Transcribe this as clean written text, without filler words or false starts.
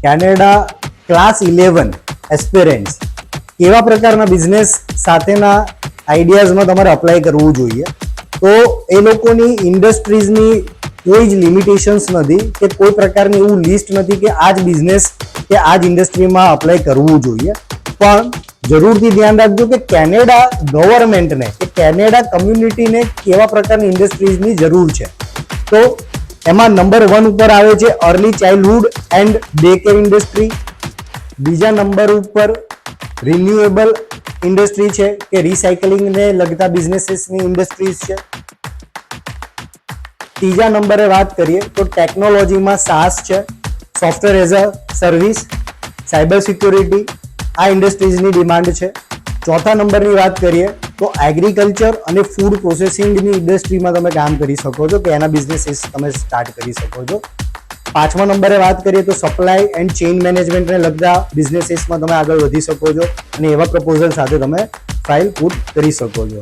Canada class 11 aspirants કેવા પ્રકારના business સાથેના આઈડિયાઝમાં તમારે અપ્લાય કરવું જોઈએ. તો એ લોકોની ઇન્ડસ્ટ્રીઝની કોઈ જ લિમિટેશન્સ નથી કે કોઈ પ્રકારની એવું લિસ્ટ નથી કે આ જ બિઝનેસ કે આ જ ઇન્ડસ્ટ્રીમાં અપ્લાય કરવું જોઈએ. પણ જરૂરથી ધ્યાન રાખજો કે કેનેડા ગવર્મેન્ટને કે કેનેડા કમ્યુનિટીને કેવા પ્રકારની ઇન્ડસ્ટ્રીઝની જરૂર છે. તો એમાં નંબર 1 ઉપર આવે છે early childhood and day care industry. બીજા નંબર ઉપર રિન્યુએબલ ઇન્ડસ્ટ્રી છે કે રિસાયકલિંગને લગતા બિઝનેસીસની ઇન્ડસ્ટ્રીઝ છે. ત્રીજા નંબરે વાત કરીએ તો ટેકનોલોજીમાં SaaS છે, software as a service, cyber security, આ ઇન્ડસ્ટ્રીઝની ડિમાન્ડ છે. ચોથા નંબરની વાત કરીએ તો એગ્રીકલ્ચર અને ફૂડ પ્રોસેસિંગની ઇન્ડસ્ટ્રીમાં તમે કામ કરી શકો છો કે એના બિઝનેસીસ તમે સ્ટાર્ટ કરી શકો છો. પાંચમા નંબરે વાત કરીએ તો સપ્લાય એન્ડ ચેઇન મેનેજમેન્ટને લગતા બિઝનેસીસમાં તમે આગળ વધી શકો છો અને એવા પ્રપોઝલ સાથે તમે ફાઇલ પુટ કરી શકો છો.